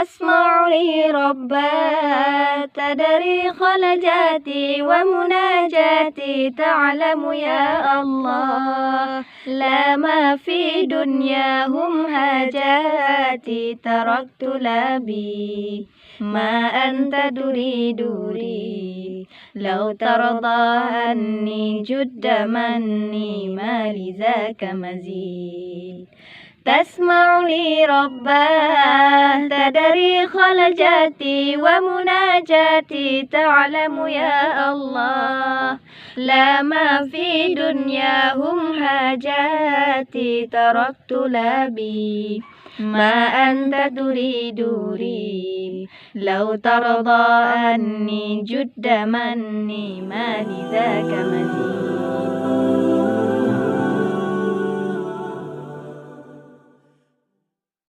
تسمع لي ربا تدري خلجاتي ومناجاتي تعلم يا الله لا ما في دنياهم هاجاتي تركت لابي ما أنت تريد لي لو ترضى عني جد مني ما لذاك مزيد تسمع لي ربا تدري خلجاتي ومناجاتي تعلم يا الله لا ما في دنياهم هاجاتي تركت لابي ما أنت تريد لي لو ترضى عني جد مني ما لذاك مزيد